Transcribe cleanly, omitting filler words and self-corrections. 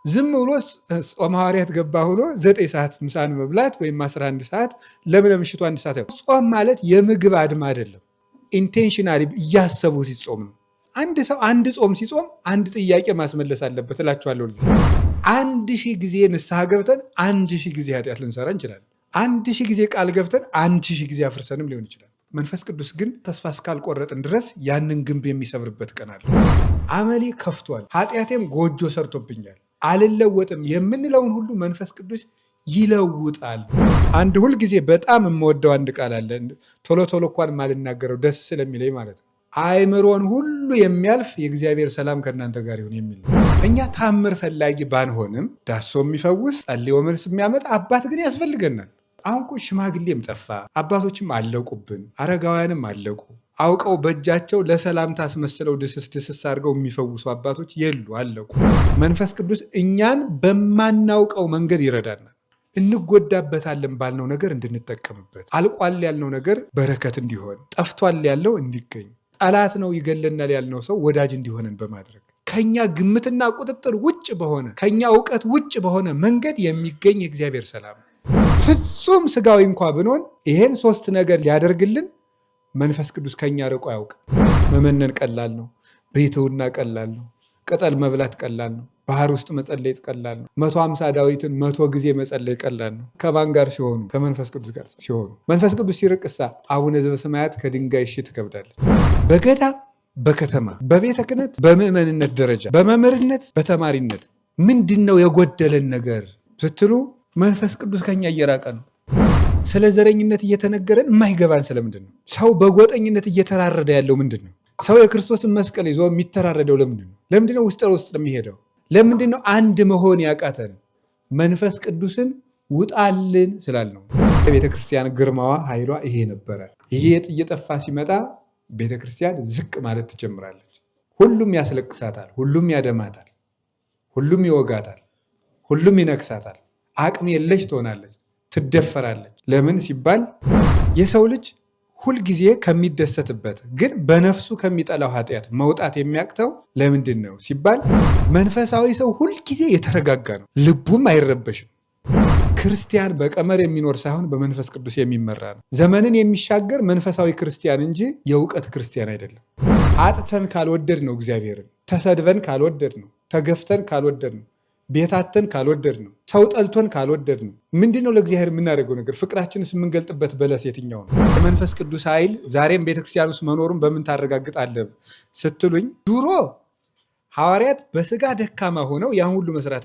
ዝም ብሎ ጾመ ሐዋርያት ገባ ብሎ 9 ሰዓት ምሳን መብላት ወይም 11 ሰዓት ለምሽቱ 1 ሰዓት ያው ጾም ማለት የምግብ አድማ አይደለም። ኢንቴንሽናሊ እያሰቡ ሲጾም ነው። አንድ ሰው አንድ ጾም ሲጾም አንድ ጥያቄ ማስመለስ አለበት እላችኋለሁ። 1000 ጊዜ ንስሐ ገብተን 1000 ጊዜ ኃጢአት ልንሰራ እንችላለን። 1000 ጊዜ ቃል ገብተን 1000 ጊዜ አፍርሰንም ሊሆን ይችላል። መንፈስ ቅዱስ ግን ተስፋ እስካልቆረጥን ድረስ ያንን ግንብ የሚሰብርበት ቀን አለ። አመሌ ከፍቷል፣ ኃጢአቴም ጎጆ ሰርቶብኛል፣ አልለወጥም የምንለውን ሁሉ መንፈስ ቅዱስ ይለውጣል። አንድ ሁል ጊዜ በጣም የምወደው አንድ ቃል አለ። ቶሎ ቶሎ እንኳን ማልናገረው ደስ ስለሚለኝ ማለት ነው። አእምሮን ሁሉ የሚያልፍ የእግዚአብሔር ሰላም ከእናንተ ጋር ይሁን የሚል። እኛ ታምር ፈላጊ ባንሆንም ዳሶ የሚፈውስ ጸልዮ መልስ የሚያመጣ አባት ግን ያስፈልገናል። አሁን እኮ ሽማግሌም ጠፋ፣ አባቶችም አለቁብን፣ አረጋውያንም አለቁ። አውቀው በእጃቸው ለሰላምታ አስመስለው ድስስ አድርገው የሚፈውሱ አባቶች የሉ፣ አለቁ። መንፈስ ቅዱስ እኛን በማናውቀው መንገድ ይረዳናል። እንጎዳበታለን ባልነው ነገር እንድንጠቀምበት፣ አልቋል ያልነው ነገር በረከት እንዲሆን፣ ጠፍቷል ያለው እንዲገኝ፣ ጠላት ነው ይገለናል ያልነው ሰው ወዳጅ እንዲሆነን በማድረግ ከኛ ግምትና ቁጥጥር ውጭ በሆነ ከኛ እውቀት ውጭ በሆነ መንገድ የሚገኝ የእግዚአብሔር ሰላም ፍጹም ስጋዊ እንኳ ብንሆን ይሄን 3 ነገር ሊያደርግልን መንፈስ ቅዱስ ከኛ ርቆ አያውቅም። መመነን ቀላል ነው። ቤትውና ቀላል ነው። ቅጠል መብላት ቀላል ነው። ባህር ውስጥ መጸለይ ቀላል ነው። 150 ዳዊትን 100 ጊዜ መጸለይ ቀላል ነው። ከማን ጋር ሲሆኑ? ከመንፈስ ቅዱስ ጋር ሲሆኑ። መንፈስ ቅዱስ ሲርቅሳ አቡነ ዘበሰማያት ከድንጋይ እሺ ትከብዳለች። በገዳም በከተማ በቤተ ክህነት በምዕመንነት ደረጃ በመምህርነት በተማሪነት ምንድነው የጎደለን ነገር ስትሉ መንፈስ ቅዱስ ከኛ እየራቀ ነው። ስለ ዘረኝነት እየተነገረን የማይገባን ስለምንድን ነው? ሰው በጎጠኝነት እየተራረደ ያለው ምንድን ነው? ሰው የክርስቶስን መስቀል ይዞ የሚተራረደው ለምንድን ነው? ለምንድን ነው ውስጥ ለውስጥ የሚሄደው? ለምንድን ነው አንድ መሆን ያቃተን? መንፈስ ቅዱስን ውጣልን ስላልነው። ቤተ ክርስቲያን ግርማዋ ኃይሏ ይሄ ነበረ። ይሄ እየጠፋ ሲመጣ ቤተ ክርስቲያን ዝቅ ማለት ትጀምራለች። ሁሉም ያስለቅሳታል፣ ሁሉም ያደማታል፣ ሁሉም ይወጋታል፣ ሁሉም ይነክሳታል። አቅም የለሽ ትሆናለች፣ ትደፈራለች። ለምን ሲባል የሰው ልጅ ሁልጊዜ ከሚደሰትበት ግን በነፍሱ ከሚጠላው ኃጢአት መውጣት የሚያቅተው ለምንድን ነው ሲባል መንፈሳዊ ሰው ሁልጊዜ የተረጋጋ ነው፣ ልቡም አይረበሽም። ክርስቲያን በቀመር የሚኖር ሳይሆን በመንፈስ ቅዱስ የሚመራ ነው። ዘመንን የሚሻገር መንፈሳዊ ክርስቲያን እንጂ የእውቀት ክርስቲያን አይደለም። አጥተን ካልወደድ ነው እግዚአብሔርን፣ ተሰድበን ካልወደድ ነው፣ ተገፍተን ካልወደድ ነው፣ ቤታተን ካልወደድ ነው፣ ሰው ጠልቶን ካልወደድ ነው። ምንድነው ለእግዚአብሔር የምናደርገው ነገር? ፍቅራችንስ የምንገልጥበት በለስ የትኛው ነው? የመንፈስ ቅዱስ ኃይል ዛሬም ቤተክርስቲያን ውስጥ መኖሩን በምን ታረጋግጣለህ ስትሉኝ፣ ድሮ ሐዋርያት በስጋ ደካማ ሆነው ያን ሁሉ መስራት